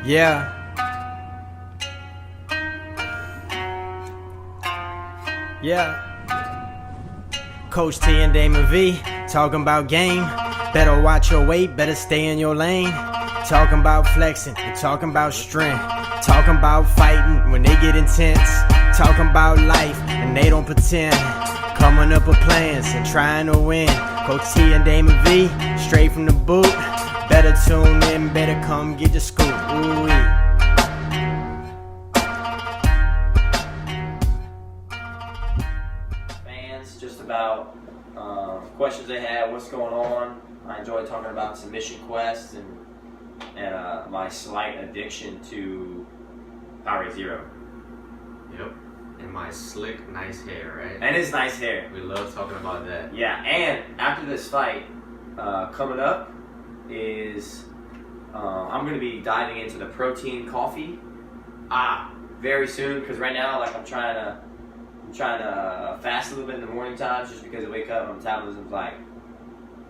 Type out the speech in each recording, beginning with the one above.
Yeah. Yeah. Coach T and Damon V, talking about game. Better watch your weight, better stay in your lane. Talking about flexing, and talking about strength. Talking about fighting when they get intense. Talking about life, and they don't pretend. Coming up with plans and trying to win. Coach T and Damon V, straight from the boot. Better tune in, better come get your scoop. Ooh-wee. Just about questions they had, what's going on. I enjoy talking about submission quests and my slight addiction to Power Zero. Yep. And my slick, nice hair, right? And his nice hair. We love talking about that. Yeah, and after this fight, coming up is I'm going to be diving into the protein coffee very soon, because right now, like, I'm trying to fast a little bit in the morning times, just because I wake up, my metabolism's like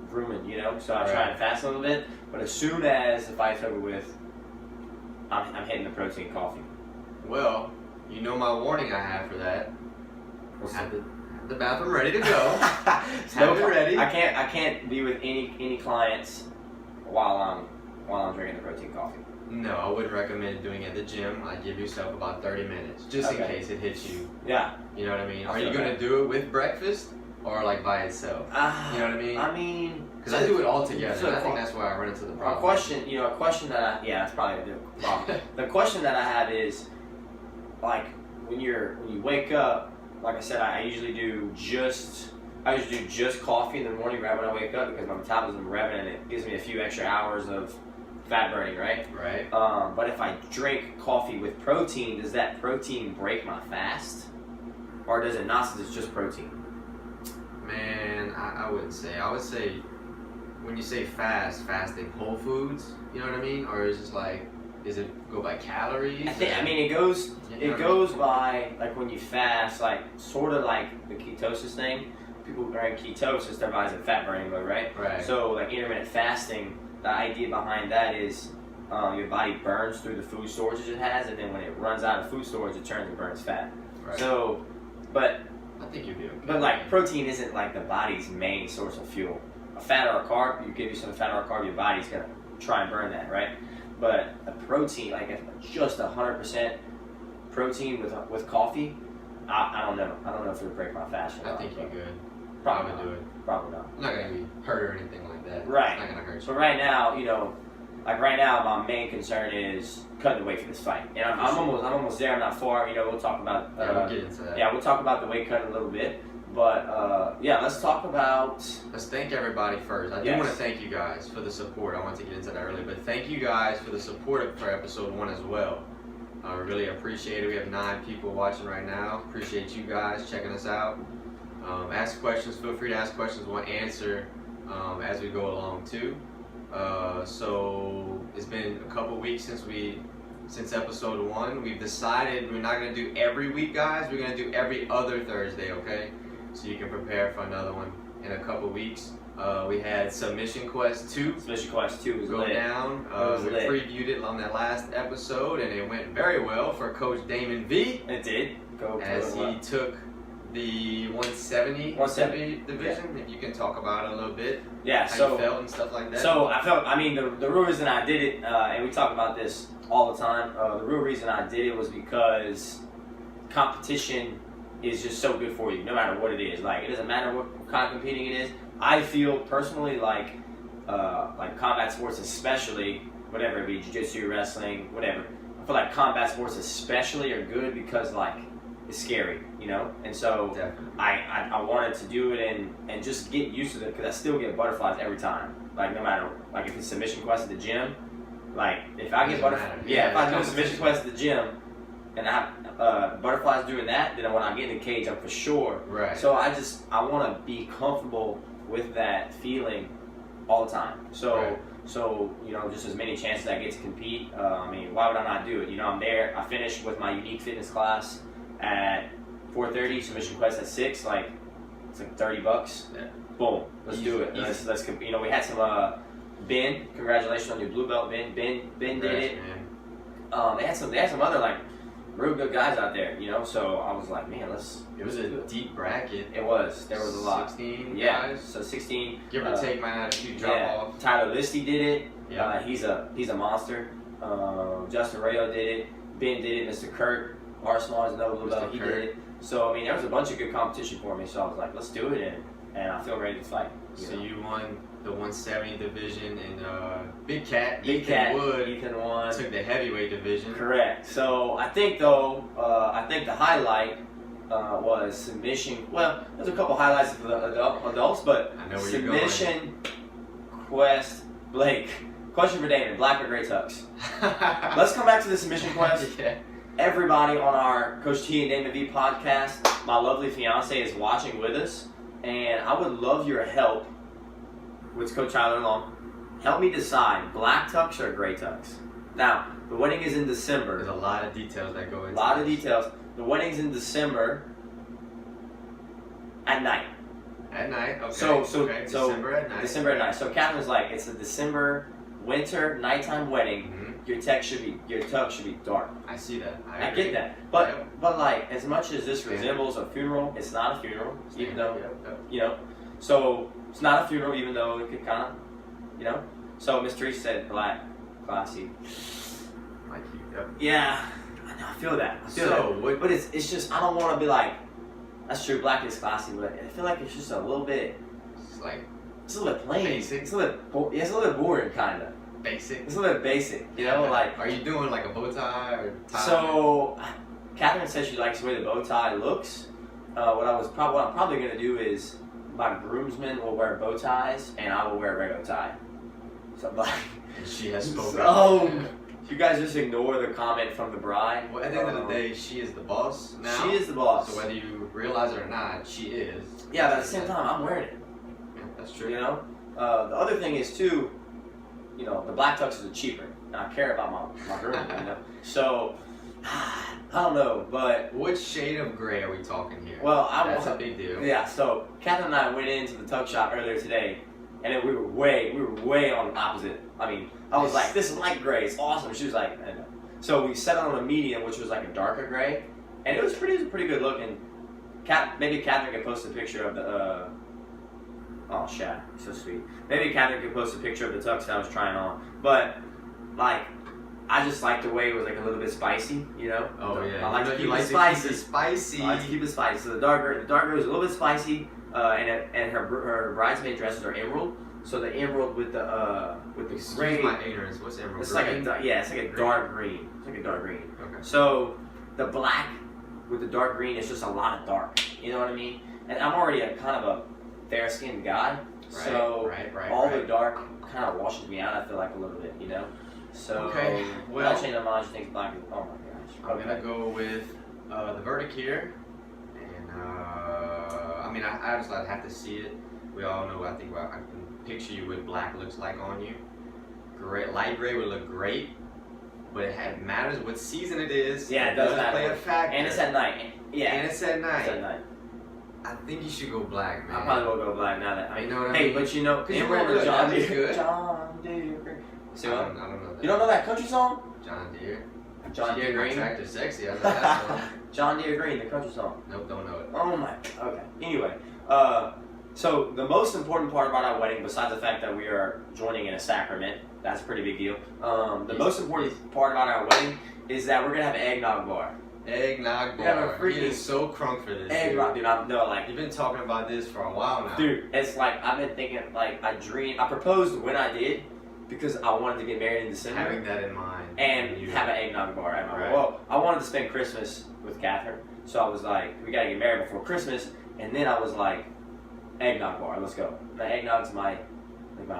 ruined, you know. So I try and fast a little bit, but as soon as the fight's over with, I'm hitting the protein coffee. Well, you know my warning I have for that. Have the bathroom ready to go. Have it ready. I can't be with any clients while I'm drinking the protein coffee. No, I wouldn't recommend doing it at the gym. I'd give yourself about 30 minutes, just in case it hits you. Yeah. You know what I mean? Are you going to do it with breakfast or like by itself? You know what I mean? I mean, because I do it all together. So and I think that's where I run into the problem. A question that that's probably the problem. The question that I have is, like, when you wake up, like I said, I usually do just coffee in the morning right when I wake up, because my metabolism is revving and it gives me a few extra hours of fat burning, right? Right. But if I drink coffee with protein, does that protein break my fast? Or does it not, since it's just protein? Man, I wouldn't say. I would say, when you say fasting whole foods, you know what I mean? Or is it like, does it go by calories? It goes by, like, when you fast, like, sort of like the ketosis thing. People who are in ketosis, their body's in fat burning mode, right? Right. So, like, intermittent fasting, the idea behind that is your body burns through the food storage it has, and then when it runs out of food storage, it turns and burns fat. Right. So, but I think you'd be okay. But, like, protein isn't like the body's main source of fuel. A fat or a carb, you give you some fat or a carb, your body's gonna try and burn that, right? But a protein, like, if just 100% protein with coffee, I don't know. I don't know if it would break my fast or not. I think you're good. Probably do it. Probably not. I'm not gonna be hurt or anything like that. Right. It's not gonna hurt you. So right now, right now, my main concern is cutting the weight for this fight, and I'm almost there. I'm not far. We'll talk about. We'll get into that. Yeah, we'll talk about the weight cut in a little bit, but let's talk about. Let's thank everybody first. I do want to thank you guys for the support. I want to get into that early, but thank you guys for the support for episode 1 as well. I really appreciate it. We have 9 people watching right now. Appreciate you guys checking us out. Ask questions. Feel free to ask questions. We'll answer as we go along too. So it's been a couple weeks since episode 1. We've decided we're not going to do every week, guys. We're going to do every other Thursday, okay? So you can prepare for another one in a couple weeks. We had Submission Quest 2. Submission Quest 2 was go lit. down. We previewed it on that last episode, and it went very well for Coach Damon V. It did. As he took the 170 division. If you can talk about it a little bit. Yeah, how you felt and stuff like that. So I felt, the real reason I did it, and we talk about this all the time, the real reason I did it was because competition is just so good for you, no matter what it is. Like, it doesn't matter what kind of competing it is. I feel personally like combat sports, especially, whatever it be, jiu-jitsu, wrestling, whatever. I feel like combat sports especially are good because, like, it's scary, and so I wanted to do it and just get used to it, because I still get butterflies every time. Like, no matter, like, if it's submission quest at the gym, like, if I get butterflies, if I do a submission quest at the gym and I have butterflies doing that, then when I get in the cage, I'm for sure. Right. So I want to be comfortable with that feeling all the time. So just as many chances I get to compete, why would I not do it? I'm there. I finished with my unique fitness class at 4:30, submission quest at 6. Like, it's like $30. Yeah. Boom. Let's do it. Let's we had some Ben. Congratulations on your blue belt, Ben. Ben did it. Man. They had some other like real good guys out there, you know. So I was like, man, It was a deep bracket. It was. There was a lot. 16 Yeah. guys. So 16. Give or take, might have a few drop off. Tyler Listy did it. Yeah. He's a monster. Justin Rayo did it. Ben did it. Mr. Kurt Arsenal is another little bit. He did it. So I mean, there was a bunch of good competition for me. So I was like, let's do it, and I feel ready to fight. So you won the 170 division, and Big Cat Ethan won. took the heavyweight division. Correct. So I think though, the highlight was submission. Well, there's a couple highlights for the adults, but I know where submission. Quest Blake. Question for Damon: Black or gray tux? Let's come back to the submission quest. Yeah. Everybody on our Coach T and Damon V podcast, my lovely fiance is watching with us, and I would love your help with Coach Tyler Long. Help me decide black tux or gray tux. Now, the wedding is in December. There's a lot of details that go into A lot of this. details. The wedding's in December at night. At night, okay. So December at night. December at night. So Catherine's like, it's a December winter nighttime wedding. Mhm. Your tux should be dark. I see that. I agree. get that. But Yep. but like, as much as this resembles a funeral, it's not a funeral. Even though Yep. you know, so it's not a funeral, even though it could kind of, you know. So Miss Teresa said black, classy. Like you. Yep. Yeah, I know. I feel that. I feel So, that. what- But it's just I don't want to be like, that's true. Black is classy, but I feel like it's just a little bit. It's like It's a little bit plain. Basic. It's a little bit. It's a little bit boring, kind of. basic. It's a little bit basic, you know. Like, are you doing like a bow tie or tie? so, Catherine says she likes the way the bow tie looks. What I'm probably gonna do is my groomsmen will wear bow ties and I will wear a regular tie. So like, And she has spoken. so you guys just ignore the comment from the bride. Well, at the end of the day, she is the boss now. She is the boss. So whether you realize it or not, she is. Yeah, but at the same time, I'm wearing it. Yeah, that's true. You know. The other thing is too, you know, the black tuxes are cheaper, and I care about my groom. You know. So I don't know, but What shade of gray are we talking here? well, That's a big deal. Yeah, so Catherine and I went into the tux shop earlier today, and then we were way on opposite. I mean, I was like, "This is light gray, it's awesome." She was like, "I know." So we settled on a medium, which was like a darker gray, and it was pretty good looking. Maybe Catherine could post a picture of the. Oh, Shaq, so sweet. Maybe Catherine could post a picture of the tux that I was trying on, but like, I just like the way it was like a little bit spicy, you know. Oh yeah. I like to You keep like it spicy. Spicy. I like to keep it spicy. So the darker was a little bit spicy, and her bridesmaid dresses are emerald. So the emerald with the Excuse gray. my ignorance. What's emerald? It's green? like it's like a dark green. It's like a dark green. Okay. So the black with the dark green is just a lot of dark. You know what I mean? And I'm already a kind of a fair-skinned guy, so all the dark kind of washes me out. I feel like a little bit, you know. So Okay, well- I change my mind. She thinks black is. Oh my gosh. I'm gonna go with the verdict here, and I mean, I just have to see it. We all know. I think I can picture you what black looks like on you. Gray, light gray would look great, but it matters what season it is. Yeah, it does does matter. play a factor. And it's at night. Yeah. And it's at night. It's at night. I think you should go black, man. I probably will go black now that. I mean, You know what I hey, mean? but you know, 'Cause you remember look good. John That is Deere. good. John Deere. See I what? don't know that. You don't know that country song? John Deere. John She Deere gave my Green. tractor sexy. I know that song. John Deere Green, the country song. Nope, don't know it. Oh my. Okay. Anyway, so the most important part about our wedding, besides the fact that we are joining in a sacrament, that's a pretty big deal. The most important part about our wedding is that we're gonna have an eggnog bar. Eggnog We have a bar. freaking He is so crunk for this. Eggnog, dude. I'm no like. You've been talking about this for a while now. Dude, it's like I've been thinking. Like I proposed when I did because I wanted to get married in December. Having that in mind. And you have an eggnog bar at my Right. Well, I wanted to spend Christmas with Catherine, so I was like, we gotta get married before Christmas, and then I was like, eggnog bar, let's go. The eggnog's my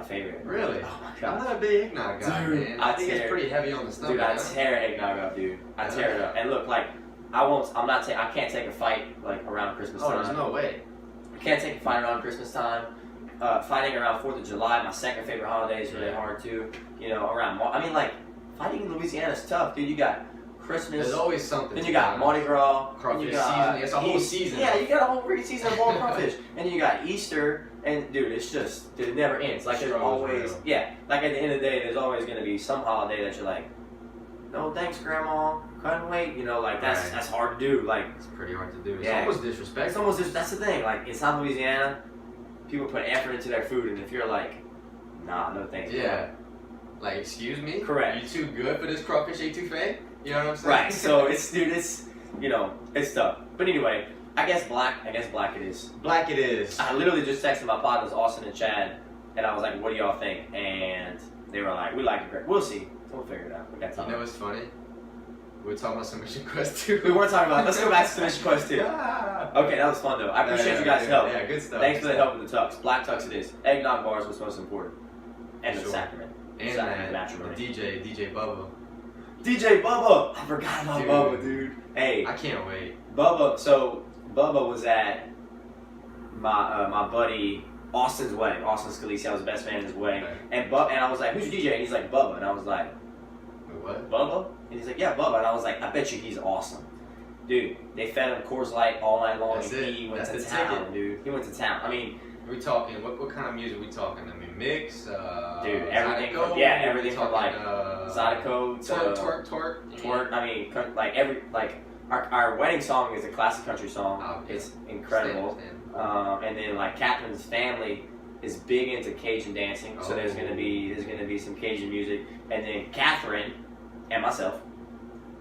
favorite. Really? Oh my I'm god. not a big eggnog guy, Dude, man. I I think tear- it's pretty heavy on the stomach. Dude, I huh? tear eggnog up, dude. I tear it up. And look, like, I can't take a fight like around Christmas Oh, time. there's no way. I can't take a fight around Christmas time. Fighting around 4th of July, my second favorite holiday, is really Yeah. hard too. You know, around I mean, like, fighting in Louisiana is tough, dude. You got Christmas. There's always something. Then you got Mardi Gras. then Crawfish you got season. It's a whole season. Yeah, you got a whole freaking season of boiled crawfish. And then you got Easter, and dude, it's just, dude, it never ends. Like there's Struggle's always, real. yeah. Like at the end of the day, there's always gonna be some holiday that you're like, no thanks, grandma, couldn't wait. You know, like that's hard to do. Like It's pretty hard to do. It's Yeah. almost disrespectful. it's almost just, that's the thing. Like in South Louisiana, people put effort into their food, and if you're like, nah, no thanks. Yeah. Like, excuse me? Correct. You too good for this crawfish etouffee? You know what I'm saying? Right. So it's you know, it's tough. But anyway, I guess black it is. Black it is. I literally just texted my partners Austin and Chad, and I was like, "What do y'all think?" And they were like, "We like it great. We'll see. We'll figure it out. We got time." You know what's funny? We were talking about Submission Quest 2. We weren't talking about. Let's go back to Submission Quest 2. Ah. Okay, that was fun though. I appreciate you guys' help. Yeah, good stuff. Thanks for the help with the tux. Black tux it is. Eggnog bars was most important, and the Sure. sacrament. And Sacrament that, the matrimony. DJ Bubba. DJ Bubba. I forgot about Dude. Bubba, dude. Hey, I can't wait. Bubba. So Bubba was at my buddy Austin's wedding. Austin Scalise, I was the best man in his wedding. Okay. And I was like, "Who's your DJ?" And he's like, "Bubba." And I was like, Wait, what? "Bubba?" And he's like, "Yeah, Bubba." And I was like, "I bet you he's awesome." Dude, they fed him Coors Light all night long, That's and it. he went That's to the town, ticket. dude. He went to town. I mean, We talking, what kind of music we talking? I mean, mix? dude, everything Zydeco? from, everything from like Zydeco Zydeco to twerk. twerk. I mean, like our wedding song is a classic country song. Oh, yeah. It's incredible. Stand. And then like Catherine's family is big into Cajun dancing, so there's gonna be some Cajun music, and then Catherine and myself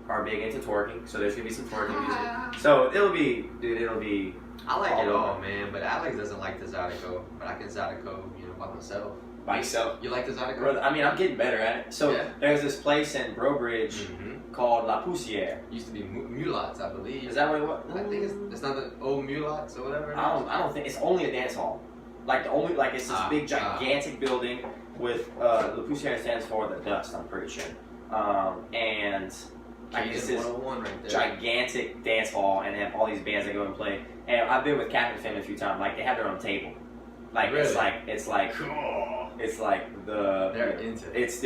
are big into twerking, so there's gonna be some twerking music. So it'll be. I like all it all, over. man, but Alex doesn't like the Zydeco, but I can Zydeco, by myself. By yourself. You like the Zydeco? Brother, I mean, I'm getting better at it. So Yeah. there's this place in Brobridge called La Poussière. Used to be Mulots, I believe. Is that what it was? I think it's not the old Mulots or whatever. it is. I don't think it's only a dance hall. It's this big gigantic building with La Poussière stands for the dust. I'm pretty sure. And like it's Cajun this 101 right there. gigantic dance hall, and they have all these bands that go and play. And I've been with Catherine's family a few times. Like they have their own table. Like Really? it's like the They're into it. it's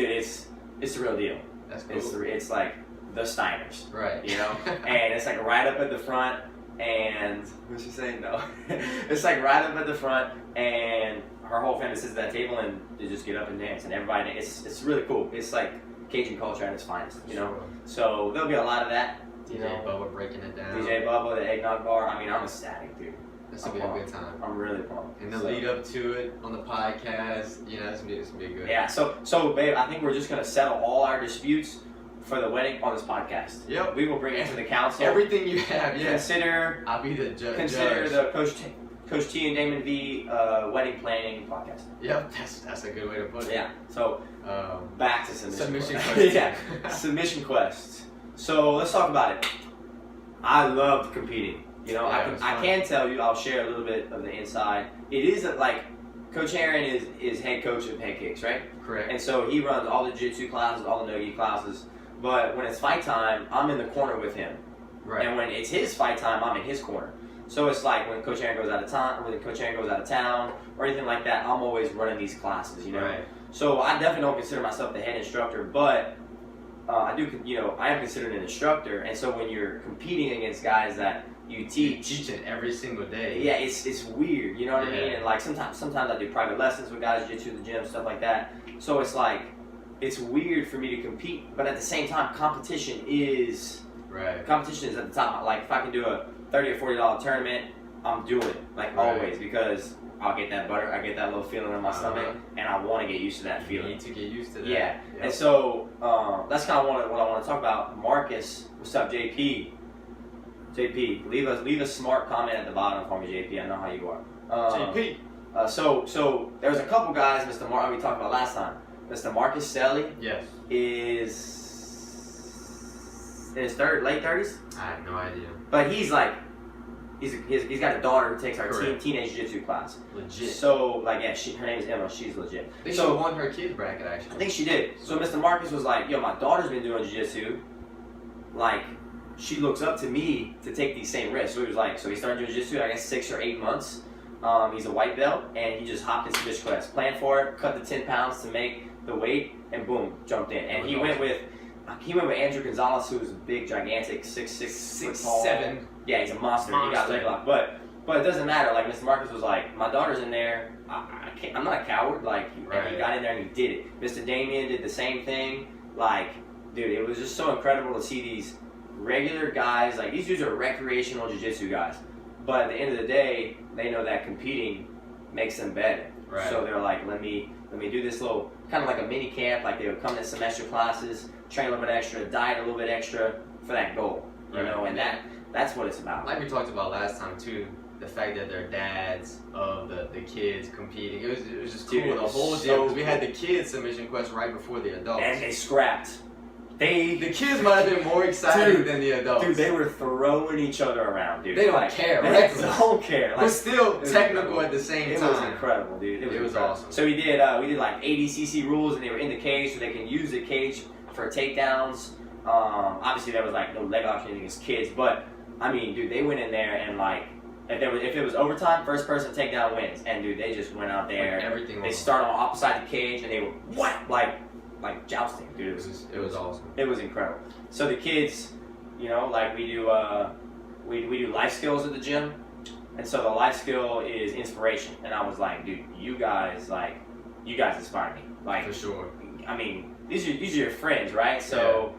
the real deal. That's cool. It's like the Steiners. Right. You know, and it's like right up at the front, and what's she saying? No, it's like right up at the front, and her whole family sits at that table and they just get up and dance, and everybody. It's really cool. It's like Cajun culture at its finest, you know. Sure. So there'll be a lot of that. You DJ know, Bubba breaking it down. DJ Bubba, the eggnog bar. I mean, I'm ecstatic, dude. This will be a good time. I'm really pumped. And the So- lead up to it on the podcast, this will be good. Yeah. So babe, I think we're just gonna settle all our disputes for the wedding on this podcast. Yep. We will bring it to the council. Everything you have, yes. Consider I'll be the judge. the Coach T and Damon V wedding planning podcast. Yep, that's a good way to put it. Yeah. So back to Submission quest. quest. Yeah. Submission quest. So let's talk about it. I loved competing. You know, Yeah, it was I fun. can tell you. I'll share a little bit of the inside. It is like Coach Aaron is head coach of Pancakes, right? Correct. And so he runs all the jiu-jitsu classes, all the no-gi classes. But when it's fight time, I'm in the corner with him. Right. And when it's his fight time, I'm in his corner. So it's like when Coach Aaron goes out of town, or anything like that, I'm always running these classes, you know. Right. So I definitely don't consider myself the head instructor, but I am considered an instructor. And so when you're competing against guys that you teach, Teaching every single day. yeah, it's weird, you know what I Yeah. mean? And like sometimes I do private lessons with guys, jiu-jitsu at the gym, stuff like that. So it's like it's weird for me to compete, but at the same time, competition is Right. at the top. Like if I can do a $30 or $40 tournament, I'm doing it Right. always because I'll get that butter, I get that little feeling in my stomach, Uh-huh. and I want to get used to that You feeling. need to get used to that. Yeah, Yep. and so that's kind of what I want to talk about. Marcus, what's up, JP? JP, leave a smart comment at the bottom for me, JP. I know how you are. JP. So there's a couple guys, we talked about last time. Mr. Marcus Selly Yes. is in his late 30s, I have no idea. but he's like, he's got a daughter who takes our Correct. teenage jiu-jitsu class. Legit. So like, yeah, her name is Emma. She's legit. I think So- she won her kid bracket I actually. think she did. So Mr. Marcus was like, yo, my daughter's been doing jiu-jitsu. Like, she looks up to me to take these same risks. So he was like, so he started doing jiu-jitsu, I guess 6 or 8 months. He's a white belt, and he just hopped into this class. Planned for it, cut the 10 pounds to make the weight, and boom, jumped in. And he went with Andrew Gonzalez, who's a big, gigantic, 6'6", foot tall. 6'7". Yeah, he's a monster. He got leg lock. But it doesn't matter. Like, Mr. Marcus was like, my daughter's in there. I'm not a coward. Like, and he Right. got in there and he did it. Mr. Damien did the same thing. Like, dude, it was just so incredible to see these regular guys. Like, these dudes are recreational jiu-jitsu guys, but at the end of the day, they know that competing makes them better. Right. So they're like, let me do this little kind of like a mini camp. Like, they would come to semester classes, train a little bit extra, diet a little bit extra for that goal. You know, and that's what it's about. Like we talked about last time too, the fact that they're dads of the kids competing. It was just cool. Dude, the whole so deal. 'Cause we cool. had the kids submission quest right before the adults. And they scrapped. The kids might have been more excited than the adults. Dude, they were throwing each other around, dude. They don't care. They Reckless. don't care. But still it was technical incredible. at the same It time. was incredible, dude. It was incredible. awesome. So we did like 80 cc rules, and they were in the cage, so they can use the cage for takedowns. Obviously, there was like no leg locks against kids, but I mean, dude, they went in there and like if it was overtime, first person takedown wins. And dude, they just went out there. Like everything. They start on opposite the cage, and they were like jousting, dude. It was awesome. It was incredible. So the kids, you know, like we do life skills at the gym, and so the life skill is inspiration. And I was like, dude, you guys inspire me. Like, For sure. I mean, these are your friends, right? So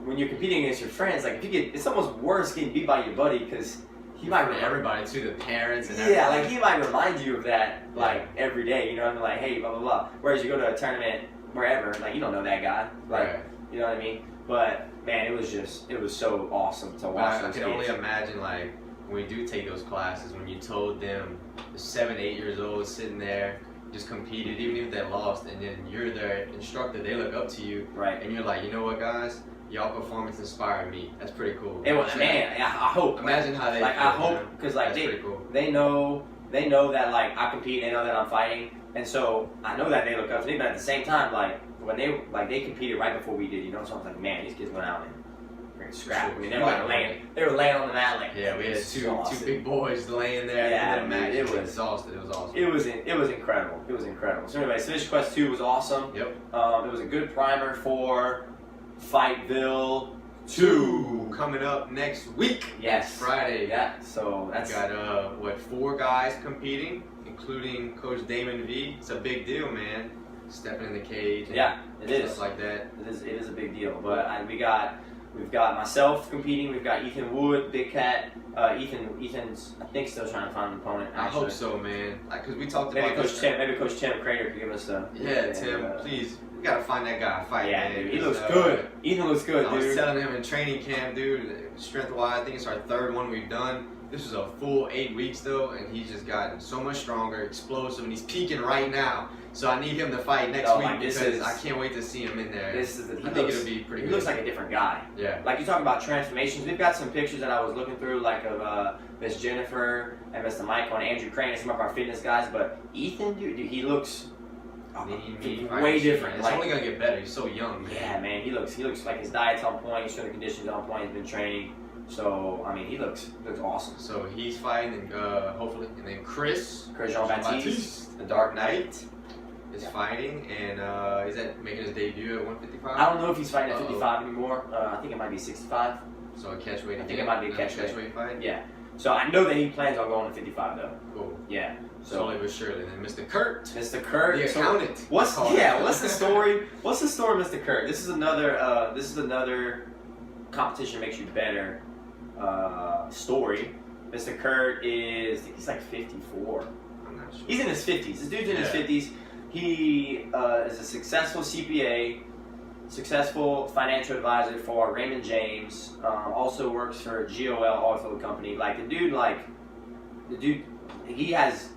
when you're competing against your friends, like it's almost worse getting beat by your buddy because he might For everybody too, the parents and everything. yeah, like he might remind you of that like every day. You know what I mean? Like, hey, blah blah blah. Whereas you go to a tournament wherever, like you don't know that guy, like Right. you know what I mean? But man, it was so awesome to watch. I those can kids. only imagine, like, when you do take those classes, when you told them, 7, 8 years old, sitting there, just competed, even if they lost, and then you're their instructor, they look up to you, Right. and you're like, you know what, guys, y'all performance inspired me. That's pretty cool. It was, man. I hope. Imagine how they like feel, I hope man. because like That's pretty cool. they know that like I compete, they know that I'm fighting, and so I know that they look up to me. But at the same time, like when they competed right before we did, you know, so I was like, man, these kids went out and freaking scrapped. I mean, they were like they were laying on the mat like Yeah, we had two exhausted. big boys laying there. Yeah, at the match. it was exhausted. It was awesome. It was incredible. It was incredible. So anyway, Submission Quest 2 was awesome. Yep. It was a good primer for Fightville 2 coming up next week. Yes. Friday. Yeah. So We that's got 4 guys competing, including Coach Damon V. It's a big deal, man. Stepping in the cage. And yeah, it is. stuff like that. It is a big deal. But we've got myself competing. We've got Ethan Wood, Big Cat. Ethan's I think still trying to find an opponent. I Actually. hope so, man. Like, cause we talked Maybe about Coach Tim. Maybe Coach Tim Crater could give us the. Yeah, Tim, please. We gotta find that guy. Fight, Yeah, man. dude, he 'Cause, looks good. Ethan looks good, I was dude. telling him in training camp, dude, strength-wise, I think it's our 3rd one we've done. This was a full 8 weeks though, and he's just gotten so much stronger, explosive, and he's peaking right now. So I need him to fight next week like, because I can't wait to see him in there. I think it'll be pretty He good. looks like a different guy. Yeah. Like you talk about transformations. We've got some pictures that I was looking through, like of Miss Jennifer and Mr. Michael and Andrew Crane, and some of our fitness guys. But Ethan, dude, he looks way different. It's Like, only gonna get better. He's so young, man. yeah, man, he looks like his diet's on point. His strength and conditioning's on point. He's been training. So I mean, he looks awesome. So he's fighting, and hopefully, and then Chris Jean-Baptiste, the Dark Knight, is fighting, and is that making his debut at 155? I don't know if he's fighting at 55 anymore. I think it might be 65. So a catchweight. I think it might be a catchweight. fight. Yeah. So I know that he plans on going to 55 though. Cool. Yeah. So Slowly but surely. Then Mr. Kurt, Mr. Kurt, the accountant. What's the story? What's the story, Mr. Kurt? This is another competition makes you better story. Mr. Kurt I think he's like 54. I'm not sure. He's in his 50s. This dude's in his 50s. He is a successful CPA, successful financial advisor for Raymond James. Also works for GOL Oilfield Company. Like the dude, he has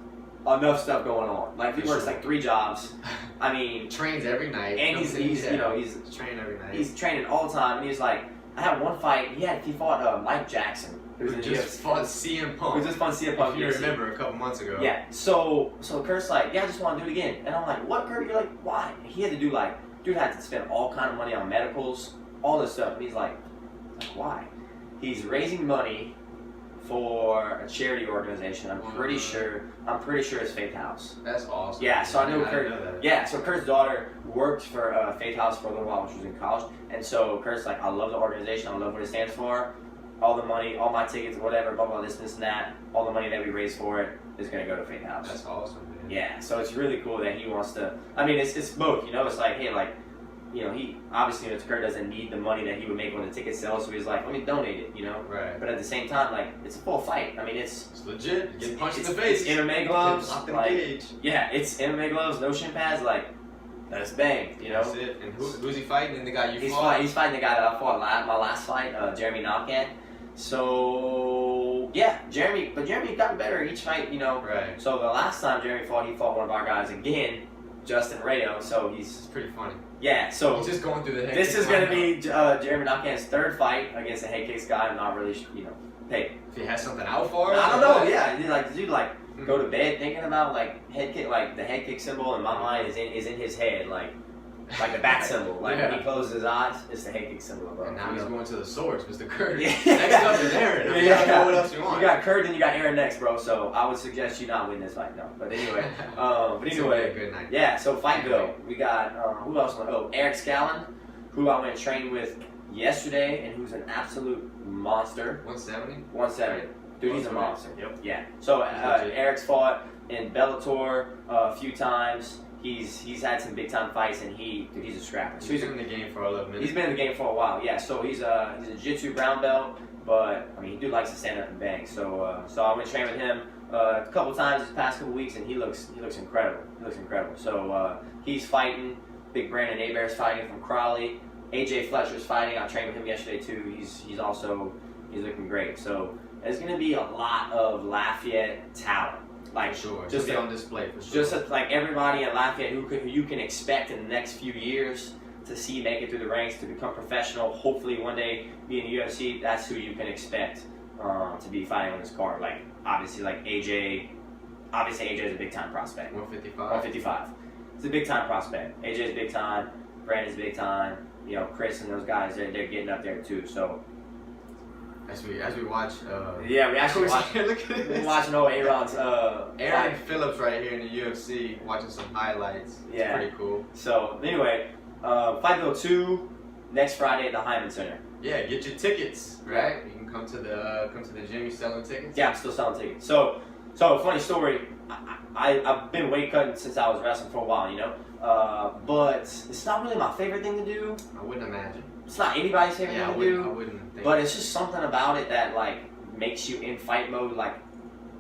enough stuff going on. Like he works like 3 jobs. I mean, Trains every night. and he's training every night. he's training all the time. And he's like, I had one fight. He fought Mike Jackson. Who just fought CM Punk. Who just fought CM Punk. If you remember a couple months ago. Yeah. So Kurt's like, yeah, I just want to do it again. And I'm like, what, Kurt? You're like, why? He had to do dude had to spend all kind of money on medicals, all this stuff. And he's like, why? He's raising money for a charity organization. I'm pretty sure it's Faith House. That's awesome. Yeah, so I know Kurt. Know that. Yeah, so Kurt's daughter worked for Faith House for a little while when she was in college, and so Kurt's like, I love the organization, I love what it stands for. All the money, all my tickets, whatever, blah blah, this and that. All the money that we raise for it is gonna go to Faith House. That's awesome, man. Yeah, so it's really cool that he wants to. I mean, it's both. You know, it's like, hey, like he obviously Kerr doesn't need the money that he would make on the ticket sales, so he's like, let me donate it, Right. But at the same time, like, it's a full fight. I mean, it's legit. Get punched in the face. It's MMA gloves. Locked in Like, the cage. yeah, it's MMA gloves, no shin pads. Like, that's bang. That's it. And who's he fighting? And the guy you fought? He's fighting the guy that I fought my last fight, Jeremy Knockan. So yeah, Jeremy got better each fight, Right. So the last time Jeremy fought, he fought one of our guys again, Justin Rayo. So It's pretty funny. yeah. So he's just going through the head. this is gonna be Jeremy Knockan's third fight against a head kicks guy. I'm not really, hey. If he has something out for us. I don't know. Yeah, dude, go to bed thinking about head kick, the head kick symbol in my mind is in his head, like the bat symbol. Like when he closes his eyes, it's the head kick symbol. Bro. And now he's going to the swords, Mr. Kerr. Yeah. Next up is Aaron. You gotta know what else you want. You got Kerr, then you got Aaron next, bro. So I would suggest you not win this fight, no. But anyway, Good night. yeah. So Fightville, we got who else? Eric Scallon, who I went and trained with yesterday, and who's an absolute monster. 170. 170. Dude, he's a 170. monster. Yep. Yeah. So Eric's fought in Bellator a few times. He's had some big time fights, and he's a scrapper. So He's been in the game for a little minute. He's been in the game for a while. Yeah. So he's a jiu-jitsu brown belt, but I mean, he dude likes to stand up and bang. So I went to train with him a couple times this past couple weeks, and he looks incredible. He looks incredible. So he's fighting. Big Brandon Abear's fighting from Crawley. AJ Fletcher's fighting. I trained with him yesterday too. He's looking great. So there's gonna be a lot of Lafayette talent. Like sure, just be on display for sure. Just like everybody at Lafayette who you can expect in the next few years to see make it through the ranks, to become professional, hopefully one day be in the UFC. That's who you can expect to be fighting on this card. Like obviously, like AJ. Obviously, AJ is a big time prospect. 155. 155. It's a big time prospect. AJ's big time. Brandon's big time. Chris and those guys, they're getting up there too. So. As we watch, yeah, we actually watch. Look at We're this. watching Aaron's. Aaron Phillips right here in the UFC, watching some highlights. It's pretty cool. So anyway, Fightville 2 next Friday at the Hyman Center. Yeah, get your tickets. Right, you can come to the gym. You selling tickets? Yeah, I'm still selling tickets. So funny story. I've been weight cutting since I was wrestling for a while, but it's not really my favorite thing to do. I wouldn't imagine. It's not anybody's favorite thing to do. I wouldn't think. But it's just something about it that makes you in fight mode. Like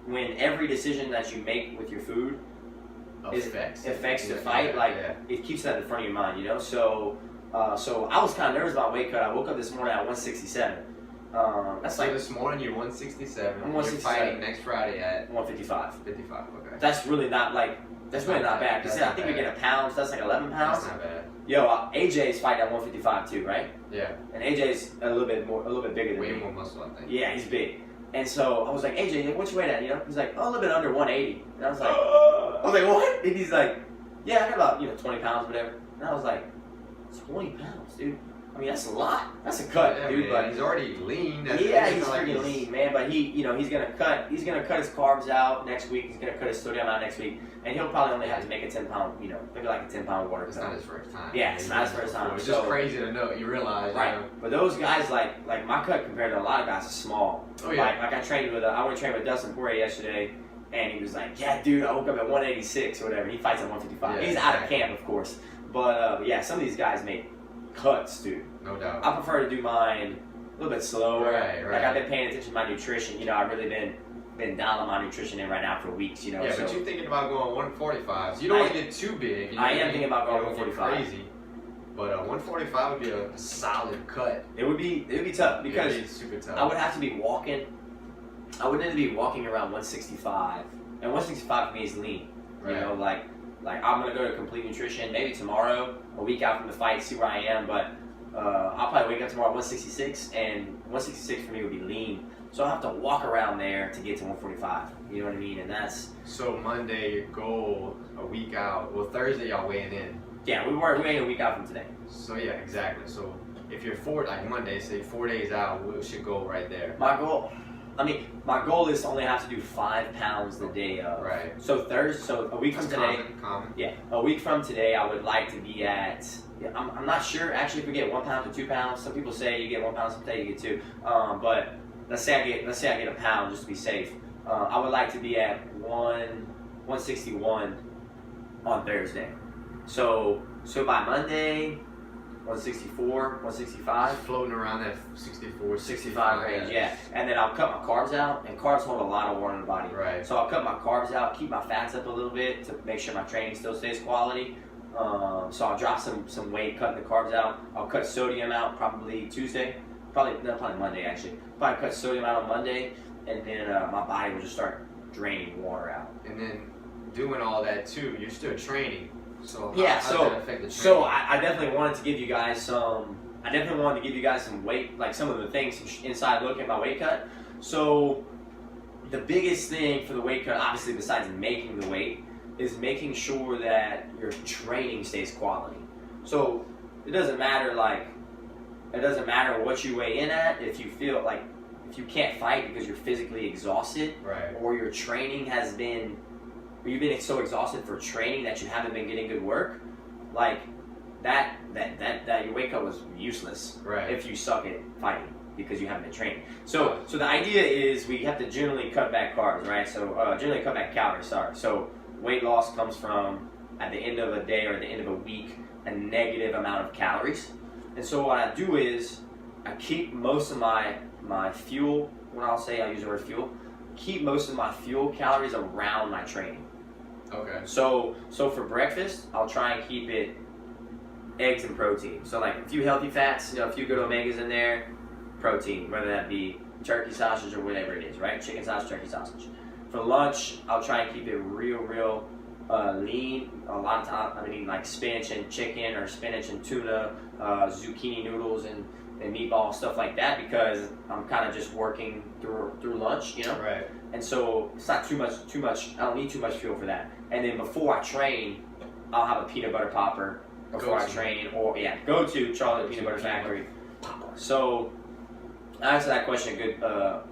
when every decision that you make with your food affects the fight. It keeps that in front of your mind, So I was kind of nervous about weight cut. I woke up this morning at 167. That's so this morning you're 167. I'm 167. You're fighting next Friday at 155. 55. Okay. That's really not That's really not bad. Because I think we get a pound. So that's like 11 pounds. That's not bad. Yo, AJ's fighting at 155 too, right? Yeah. And AJ's a little bit bigger than me. Way more muscle, I think. Yeah, he's big. And so I was like, AJ, what's your weight at? He's like, a little bit under 180. And I was like, what? And he's like, yeah, I got about 20 pounds, whatever. And I was like, 20 pounds, dude. I mean, that's a lot. That's a cut, dude. Man, but he's already lean. He's pretty lean, man. But he's gonna cut his carbs out next week. He's gonna cut his sodium out next week, and he'll probably only have to make a 10-pound, maybe like a 10-pound water. It's not his first time. Yeah, it's not his first time. It's just crazy to know. You realize, right? But those guys, like my cut compared to a lot of guys, is small. Oh yeah. Like I went to train with Dustin Poirier yesterday, and he was like, yeah, dude, I woke up at 186 or whatever. He fights at 155. Yeah, he's out of camp, of course. But yeah, some of these guys make cuts, dude. No doubt. I prefer to do mine a little bit slower. Right. Like I've been paying attention to my nutrition. I've really been dialing my nutrition in right now for weeks. Yeah, but you're thinking about going 145. So you don't want to get too big. I am thinking about going 145. Crazy. But 145 would be a solid cut. It would be tough because it would be super tough. I would have to be walking. I would need to be walking around 165, and 165 for me is lean. Right. Like I'm gonna go to Complete Nutrition maybe tomorrow, a week out from the fight, see where I am. But I'll probably wake up tomorrow at 166, and 166 for me would be lean. So I have to walk around there to get to 145. You know what I mean? And that's so Monday your goal, a week out. Well, Thursday y'all weighing in. Yeah, we're a week out from today. So yeah, exactly. So if you're Monday, say 4 days out, we should go right there. My goal is to only have to do 5 pounds the day of. Right. So a week from today. Common. Yeah, a week from today, I would like to be at. I'm not sure actually if we get 1 pound to 2 pounds. Some people say you get 1 pound, some say you get 2. But let's say I get a pound just to be safe. I would like to be at 161 on Thursday. So by Monday, 164, 165. Floating around that 64, 65 range, yeah. And then I'll cut my carbs out, and carbs hold a lot of water in the body. Right. So I'll cut my carbs out, keep my fats up a little bit to make sure my training still stays quality. So I'll drop some weight, cutting the carbs out. I'll cut sodium out probably Tuesday. Probably Monday, actually. Probably cut sodium out on Monday, and then my body will just start draining water out. And then doing all that too, you're still training. So Yeah, how so does that affect the training? so I definitely wanted to give you guys some. I definitely wanted to give you guys some weight, like some of the things, some inside look at my weight cut. So the biggest thing for the weight cut, obviously besides making the weight, is making sure that your training stays quality. So it doesn't matter what you weigh in at if you feel like if you can't fight because you're physically exhausted, Right. or your training has been, or you've been so exhausted for training that you haven't been getting good work, like that your weight cut was useless. Right. If you suck at fighting because you haven't been training. So the idea is we have to generally cut back carbs, right? So generally cut back calories. Sorry. So weight loss comes from at the end of a day or at the end of a week a negative amount of calories. And so what I do is I keep most of my fuel. When I'll use the word fuel, keep most of my fuel calories around my training. Okay. So for breakfast, I'll try and keep it eggs and protein. So like a few healthy fats, a few good omegas in there, protein, whether that be turkey sausage or whatever it is, right? Chicken sausage, turkey sausage. For lunch, I'll try and keep it real lean. A lot of times I'm eating like spinach and chicken or spinach and tuna, zucchini noodles and meatballs, stuff like that, because I'm kind of just working through lunch, Right. And so it's not too much. I don't need too much fuel for that. And then before I train, I'll have a peanut butter popper before I train, or go to Charlotte Peanut Butter Factory. So I answered that question good in a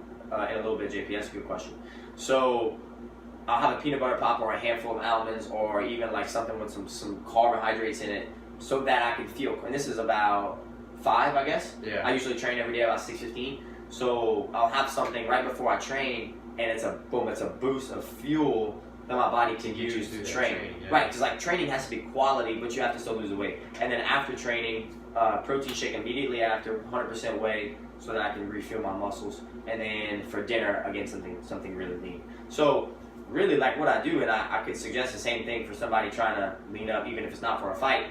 little bit, JP. That's a good question. So I'll have a peanut butter pop or a handful of almonds, or even like something with some carbohydrates in it, so that I can feel. And this is about 5, I guess. Yeah. I usually train every day about 6:15. So I'll have something right before I train, and it's a boost of fuel that my body can use to train. Right, because like training has to be quality, but you have to still lose the weight. And then after training, protein shake immediately after, 100% whey, so that I can refuel my muscles. And then for dinner, again, something really lean. So really, like what I do, and I could suggest the same thing for somebody trying to lean up, even if it's not for a fight.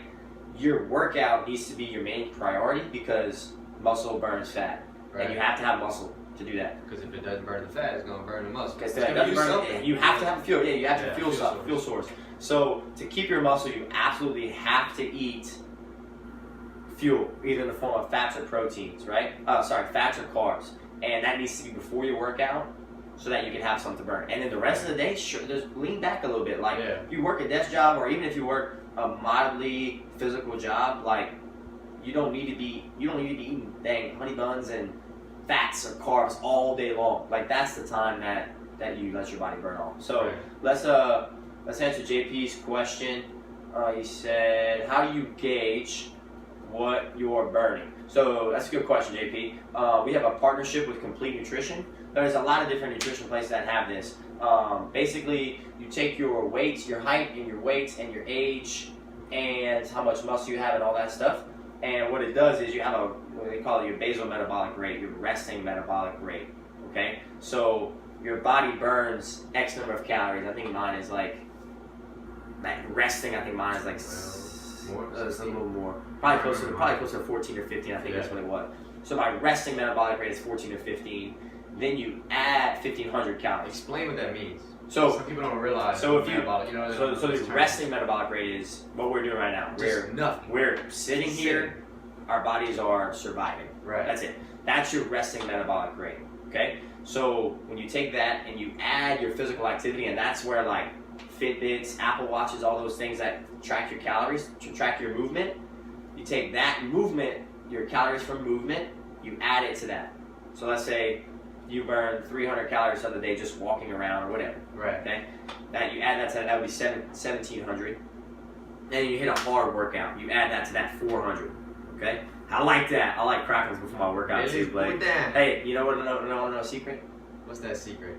Your workout needs to be your main priority, because muscle burns fat, and you have to have muscle to do that. Because if it doesn't burn the fat, it's going to burn the muscle. Because that doesn't burn, you have to have a fuel. Yeah, you have to fuel source. So to keep your muscle, you absolutely have to eat fuel, either in the form of fats or proteins, right? Fats or carbs, and that needs to be before your workout, so that you can have something to burn. And then the rest of the day, sure, just lean back a little bit. Like if you work a desk job, or even if you work a mildly physical job, like you don't need to be eating honey buns and fats or carbs all day long. Like that's the time that you let your body burn off. So let's answer JP's question. He said, how do you gauge what you're burning? So that's a good question, JP. We have a partnership with Complete Nutrition. There's a lot of different nutrition places that have this. Basically, you take your weights, your height, and your weights, and your age, and how much muscle you have, and all that stuff. And what it does is you have what they call your basal metabolic rate, your resting metabolic rate. Okay, so your body burns X number of calories. I think mine is like resting. I think mine is like it's a little more, probably closer to 14 or 15. I think that's what it was. So my resting metabolic rate is 14 or 15. Then you add 1,500 calories. Explain what that means. So some people don't realize. So so the resting metabolic rate is what we're doing right now. We're sitting here. Our bodies are surviving. Right. That's it. That's your resting metabolic rate. Okay. So when you take that and you add your physical activity, and that's where like Fitbits, Apple Watches, all those things that track your calories, to track your movement. You take that movement, your calories from movement, you add it to that. So let's say you burn 300 calories of the day just walking around or whatever. Right. Okay. That you add that to that would be 1,700. Then you hit a hard workout. You add that to that 400. Okay. I like that. I like cracking before my workout. Hey, you know what? No secret. What's that secret?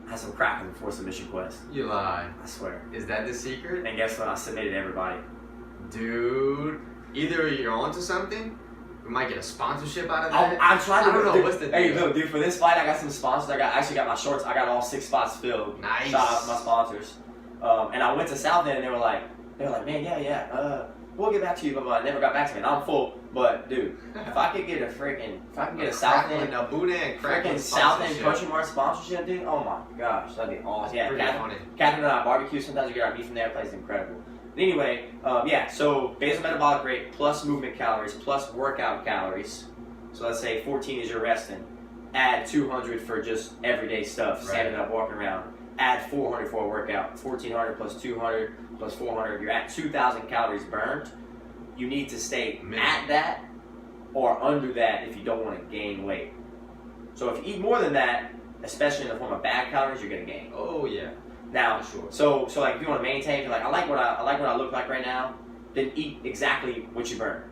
I had some cracking before submission quest. You lie. I swear. Is that the secret? And guess what? I submitted everybody. Dude. either you're onto something, we might get a sponsorship out of that. I'm trying to. I don't know what's the deal. Hey, look, dude, for this fight, I got some sponsors. I actually got my shorts. I got all 6 spots filled. Nice. Shout out to my sponsors. And I went to South End, and they were like, man, yeah. We'll get back to you, but I never got back to me. And I'm full, but dude, if I could get a South End, a Boudin, freaking South End Country Mart sponsorship, dude. Oh my gosh, that'd be awesome. Yeah, Catherine and I barbecue. Sometimes we get our meat from there. The place is incredible. But anyway, so basal metabolic rate plus movement calories plus workout calories. So let's say 14 is your resting. Add 200 for just everyday stuff, standing up, walking around. Add 400 for a workout. 1400 plus 200 plus 400. You're at 2,000 calories burned. You need to stay at that or under that if you don't want to gain weight. So if you eat more than that, especially in the form of bad calories, you're gonna gain. Oh yeah. Now, sure. So like if you want to maintain, if you're like I like what I look like right now, then eat exactly what you burn.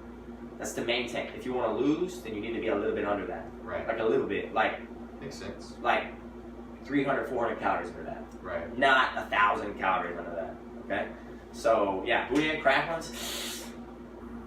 That's to maintain. If you want to lose, then you need to be a little bit under that. Right. Like a little bit. Like makes sense. Like 300, 400 calories under that. Right. Not 1,000 calories under that. Okay. So yeah, Boudin cracklins.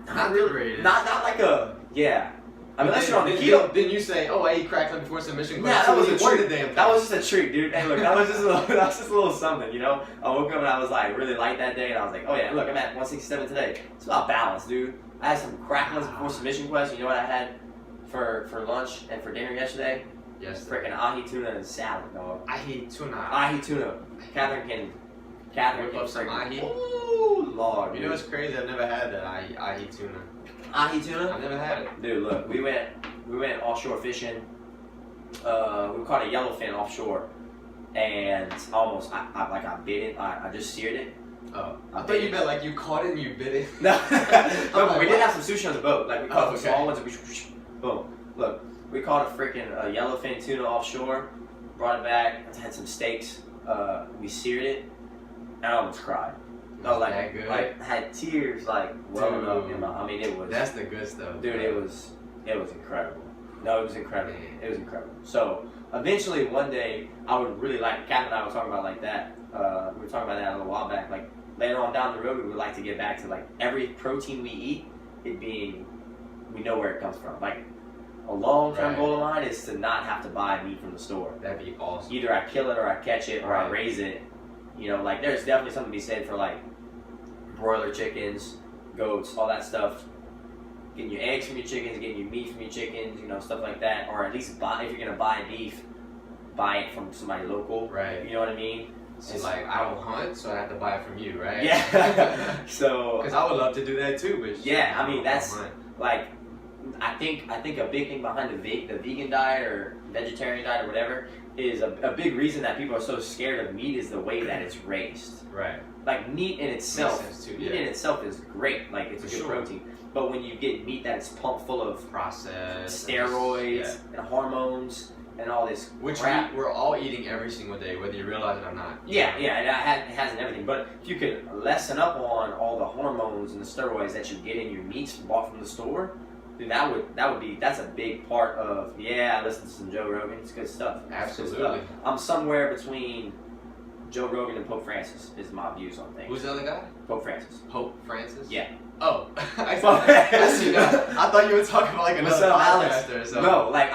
Not the greatest. Not like a I mean, unless you're on the keto. Then you say, "Oh, I eat cracklin before submission." Yeah, that was a treat. Damn thing. That was just a treat, dude. Hey, look, that was just a little something, you know. I woke up and I was like really light that day, and I was like, "Oh yeah, look, I'm at 167 today." It's about balance, dude. I had some cracklins before submission quest. You know what I had for lunch and for dinner yesterday? Yes. Freaking ahi tuna and salad, dog. Ahi tuna. Catherine can love some ahi. Ooh, Lord. You know what's crazy? I've never had that ahi tuna. Ahi tuna? I've never had it. Dude, look, we went offshore fishing. We caught a yellowfin offshore, and almost I bit it. I just seared it. Oh, I thought you meant like you caught it and you bit it. No, but we did have some sushi on the boat. Like we caught some small ones. And boom. Look, we caught a freaking yellowfin tuna offshore. Brought it back. Had some steaks. We seared it. And I almost cried. No, like that good? Like had tears like welling up in my. I mean, it was. That's the good stuff, dude. It was incredible. No, it was incredible. It was incredible. So eventually, one day, I would really like. Kat and I were talking about like that. We were talking about that a little while back. Like later on down the road, we would like to get back to like every protein we eat, it being we know where it comes from. Like a long-term goal of mine is to not have to buy meat from the store. That'd be awesome. Either I kill it or I catch it or I raise it. You know, like there's definitely something to be said for like broiler chickens, goats, all that stuff. Getting your eggs from your chickens, getting your meat from your chickens, you know, stuff like that. Or at least if you're gonna buy beef, buy it from somebody local. Right. You know what I mean? So it's like I don't hunt, so I have to buy it from you, right? Yeah. So. Because I would love to do that too, but yeah, I mean that's like, I think a big thing behind the vegan diet or vegetarian diet or whatever is a big reason that people are so scared of meat is the way that it's raised. Right. Like meat in itself, in itself is great. Like it's a good protein. But when you get meat that's pumped full of processed steroids and hormones and all this crap, we're all eating every single day, whether you realize it or not. Yeah, and it has everything. But if you could lessen up on all the hormones and the steroids that you get in your meats bought from the store, dude, that's a big part of. Yeah, I listen to some Joe Rogan. It's good stuff. Absolutely. Good stuff. I'm somewhere between Joe Rogan and Pope Francis is my views on things. Who's the other guy? Pope Francis. Pope Francis? Yeah. Oh, I see that. I thought you were talking about like another podcaster or something. No, that's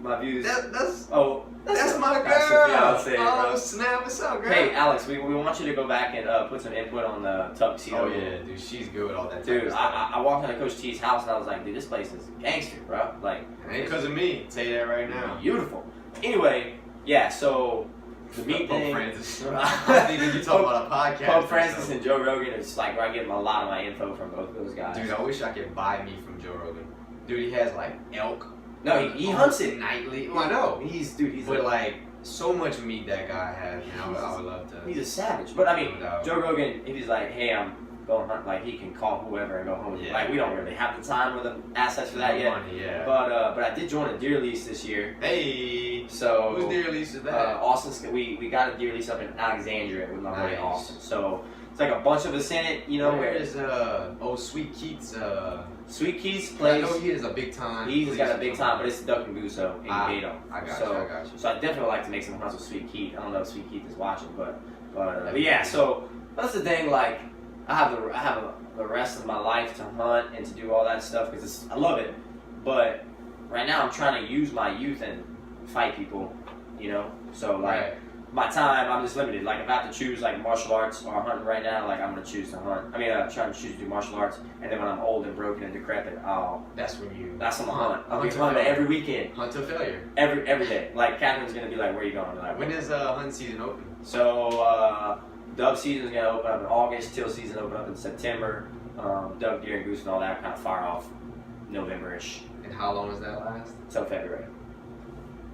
my views. That's my girl. That's your fiance, oh bro. snap! What's up, girl? Hey, Alex, we want you to go back and put some input on the tuxedo. Oh yeah, dude, she's good with all that. Dude, I walked into Coach T's house and I was like, dude, this place is gangster, bro. Like, it ain't because of me. I'll tell you that right now. Beautiful. Anyway, yeah. So the meat Pope thing. Francis. I'm thinking you talking about a podcast. Pope Francis and Joe Rogan is like where I get a lot of my info from both of those guys. Dude, I wish I could buy meat from Joe Rogan. Dude, he has like elk. No, he hunts it nightly. Well, I know. He's like so much meat that guy has. Man, I would love to. He's a savage. But I mean, Joe Rogan, if he's like, hey, I'm going hunt, like he can call whoever and go home. Yeah. Like we don't really have the time or the assets for that yet. Money, yeah. But I did join a deer lease this year. Hey. So whose deer lease is that? Austin. We got a deer lease up in Alexandria with my buddy Austin. So it's like a bunch of us in it, you know. Where is Sweet Keats? Sweet Keats plays. I know he is a big time. He's got a big time, but it's Duck and Guso in Gato. I got you. So I definitely like to make some hunts with Sweet Keith. I don't know if Sweet Keith is watching, but yeah. So that's the thing. Like I have the rest of my life to hunt and to do all that stuff because I love it. But right now I'm trying to use my youth and fight people, you know. So like Right. my time, I'm just limited. Like if I have to choose like martial arts or hunting right now, like I'm gonna choose to hunt. I mean, I'm trying to choose to do martial arts, and then when I'm old and broken and decrepit, That's when you. that's when I'm hunt. I'll be Hunt to hunting failure. every weekend, Hunt to failure. every day. Like Catherine's gonna be like, "Where you going?" Like, When is hunting season open? So dove season is gonna open up in August. Teal season open up in September. Dove, deer, and goose and all that kind of fire off November-ish And how long does that last? till February.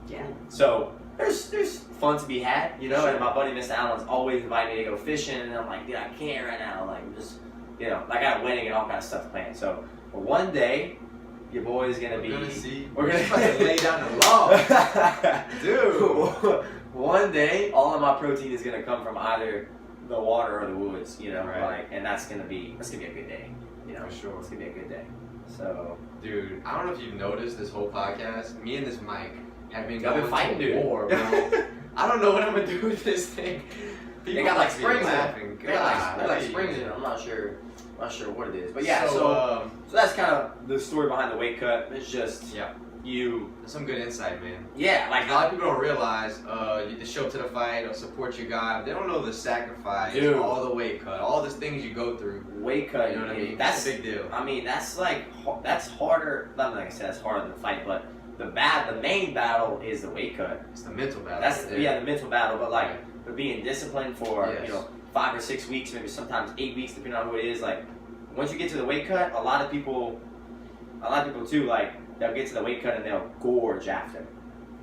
Yeah. So there's fun to be had, you know. Sure. And my buddy Mr. Allen's always inviting me to go fishing, and I'm like, dude, I can't right now. Like, I'm just, you know, I got a wedding and all kind of stuff planned. So but one day, your boy is gonna be. We're gonna see. We're gonna about to lay down the law, dude. One day, all of my protein is gonna come from either the water or the woods, you know, Right. like, and that's gonna be a good day, you know. For sure. It's gonna be a good day. So. Dude, I don't know if you've noticed this whole podcast. Me and this mic have been Y'all going been fighting, to dude. war, bro. I don't know what I'm gonna do with this thing. They got like must be springs in it. laughing. They got like Golly. springs in it. I'm not sure what it is, but yeah. So, So, so that's kind of the story behind the weight cut. It's just yeah, you, that's some good insight, man. yeah. Like A lot of people don't realize you show up to the fight or support your guy. They don't know the sacrifice, Dude. all the weight cut, all the things you go through. weight cut. You know what I mean? That's a big deal. I mean, that's like that's harder. Not like I said, that's harder than the fight, but the main battle is the weight cut. It's the mental battle. That's right there. yeah, the mental battle. But like, for being disciplined for Yes. 5 or 6 weeks, maybe sometimes 8 weeks, depending on who it is. Like, once you get to the weight cut, a lot of people too, like they'll get to the weight cut and they'll gorge after.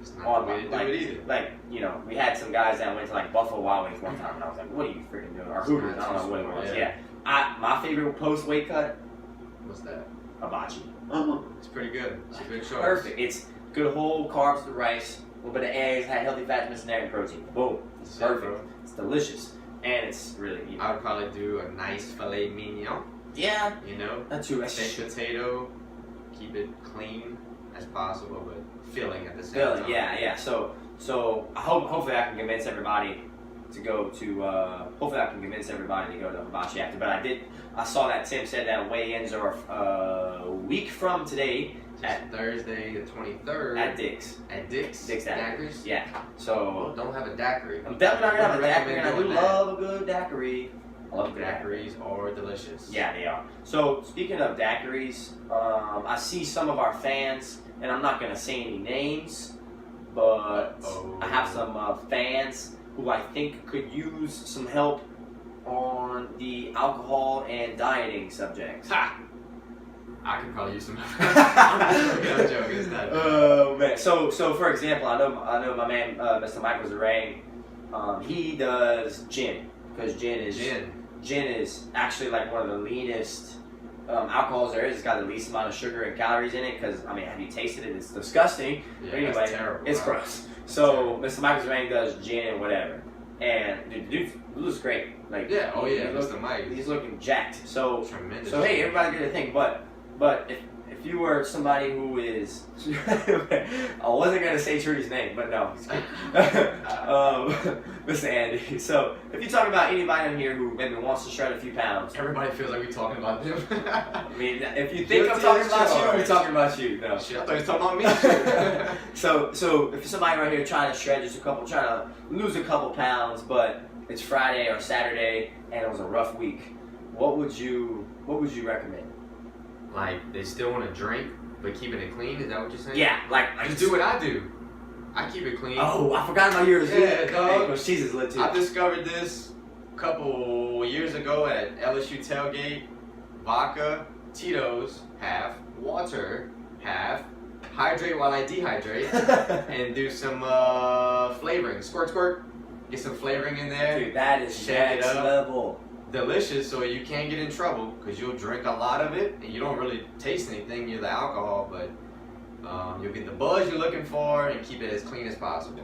It's not the way to do like, it either. Like, we had some guys that went to like Buffalo Wild Wings one time, and I was like, "What are you freaking doing?" Or Hooters, I don't know what it was. Yeah. Yeah, my favorite post weight cut, What's that? hibachi. It's pretty good. It's a good choice. Perfect. It's good whole carbs with rice, a little bit of eggs, had healthy fats, miscellaneous protein. Boom. It's Yeah, perfect. bro. It's delicious, and it's really I would probably do a nice filet mignon. yeah, You know, not too baked potato, keep it clean as possible, but filling at the same Really, time. yeah. So hopefully I can convince everybody to go to. Hopefully I can convince everybody to go to hibachi after. But I saw that Tim said that weigh-ins are a week from today At Thursday the 23rd at Dick's. At Dick's. Dick's Daiquiris. Yeah. Well, So don't have a daiquiri. I'm definitely not gonna have a daiquiri, recommend and I do doing that. love a good daiquiri. I love a good daiquiri. Daiquiris are delicious. Yeah, they are. So speaking of daiquiris, I see some of our fans, and I'm not gonna say any names, but Uh-oh. I have some fans who I think could use some help on the alcohol and dieting subjects. Ha! I could probably use some. I'm joking. It's not. Oh man! So for example, I know my man Mr. Michael Zarang. He does gin because gin is actually like one of the leanest alcohols there is. It's got the least amount of sugar and calories in it. Because I mean, have you tasted it? It's disgusting. Yeah, But anyway, that's terrible. it's bro. gross. So Mr. Michael Zarang does gin and whatever, and dude, the dude looks great. Like Yeah. Oh yeah. he's Mr. Mike. he's looking jacked. So Tremendous. so hey, everybody get a thing, but if you were somebody who is, I wasn't gonna say Trudy's name, but no, Mr. Andy. So if you're talking about anybody in here who maybe wants to shred a few pounds, Everybody feels like we're talking about them. I mean, if you think I'm Guilty talking as about you, charged. we're talking about you. No. Shit, I thought you were talking about me. So if you're somebody right here trying to shred just trying to lose a couple pounds, but it's Friday or Saturday and it was a rough week, what would you recommend? Like they still want to drink, but keeping it clean. Is that what you're saying? Yeah, like Just do what I do. I keep it clean. Oh, I forgot about yours. Yeah, dude. dog. Hey, Coach T's is lit too. I discovered this a couple years ago at LSU tailgate. Vodka, Tito's, half, water, half, hydrate while I dehydrate, and do some flavoring. Squirt, squirt. Get some flavoring in there. Dude, that is Shake it next up. level. Delicious, so you can't get in trouble because you'll drink a lot of it and you don't really taste anything near the alcohol, but you'll get the buzz you're looking for and keep it as clean as possible.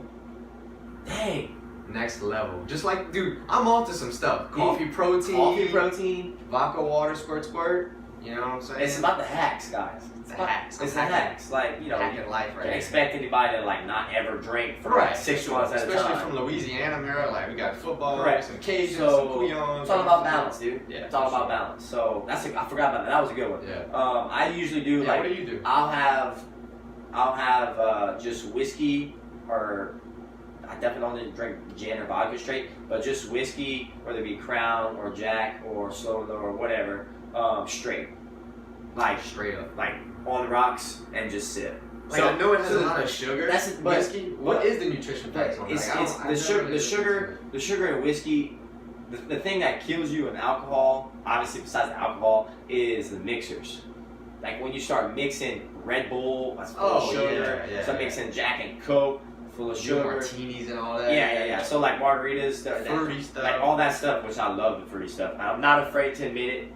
Dang. Next level. Just like, dude, I'm onto some stuff. Coffee protein. Protein. Vodka water, squirt, squirt. You know what I'm saying? It's about the hacks, guys. It's The about hacks. It's the hacks. Like, you know, hacking life right can't here. expect anybody to like not ever drink for like 6 months at a time. Especially from Louisiana, Mira. Like we got football, Correct. some Cajuns, So, some Couillons. it's all about balance, dude. Yeah, It's all for about sure. balance. So I forgot about that. That was a good one. Yeah. I usually do Yeah, like what do you do? I'll have just whiskey, or I definitely don't drink gin or vodka straight, but just whiskey, whether it be Crown or Jack or Slow and Low or whatever, straight. Like Straight up. like on the rocks and just sip. Like I know it has a lot of sugar. That's it, but- whiskey. What but- is the nutrition facts on that? It's, Like, I it's don't- I the don't sugar, really the sugar, the sugar in whiskey. The thing that kills you in alcohol, obviously besides the alcohol, is the mixers. Like when you start mixing Red Bull, that's full of sugar. Start mixing Jack and Coke, full of sugar. martinis and all that. Yeah. So like margaritas, Fruity stuff. like all that stuff, which I love the fruity stuff. I'm not afraid to admit it.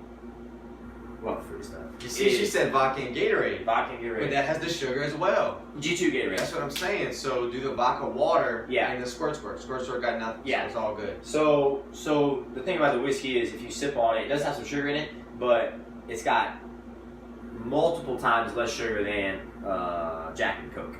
Love fruity stuff. You see, she said vodka and Gatorade. Vodka and But Gatorade. that has the sugar as well. G2 Gatorade. That's what I'm saying. So do the vodka water Yeah. and the squirt. Squirt got nothing. Yeah. So it's all good. So the thing about the whiskey is if you sip on it, it does have some sugar in it, but it's got multiple times less sugar than Jack and Coke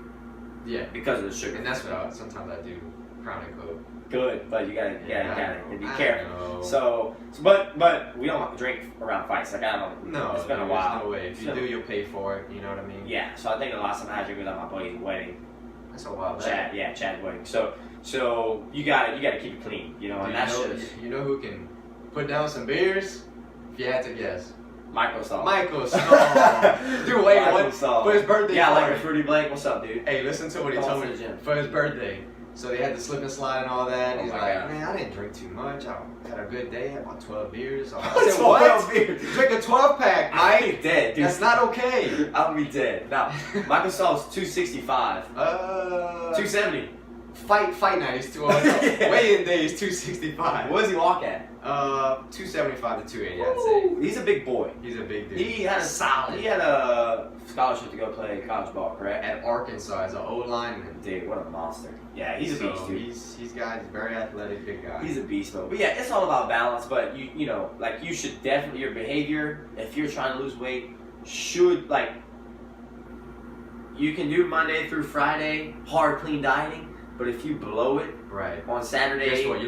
Yeah. because of the sugar. And that's what sometimes I do. Crown and Coke. Good, but you gotta be careful. Know. So but we don't drink around fights. Like I don't. No, it's been a there's while. no way. If you do, you'll pay for it. You know what I mean? Yeah. So I think the last time I had drink was at my buddy's wedding. That's a while back. Chad's wedding. So you gotta keep it clean. You know, and that's just You know who can put down some beers? If you had to guess. Michael Saul. Michael Saul. Dude, wait, Michael what? Saul. For his birthday Yeah, party. like a fruity blank. What's up, dude? Hey, listen to what he Call told to me the gym. for his birthday. So they had the slip and slide and all that. Oh He's my like, God. man, I didn't drink too much. I had a good day. I had about 12 beers. I 12 said, what? beers. You drink a 12 pack, I'll Mike? be dead, dude. That's not okay. I'll be dead. Now, Michael Saul's 265. 270. Fight night is 200. Yeah. Weigh-in day is 265. What does he walk at? 275 to 280, I'd say. He's a big boy. He's a big dude. He had a scholarship to go play college ball, correct? At Arkansas as an old lineman. Dude, what a monster. Yeah, he's a beast, So dude. he's very athletic, big guy. He's a beast mode. But yeah, it's all about balance. But you know, like you should definitely your behavior, if you're trying to lose weight, should like you can do Monday through Friday hard clean dieting. But if you blow it right. on Saturday, Guess what?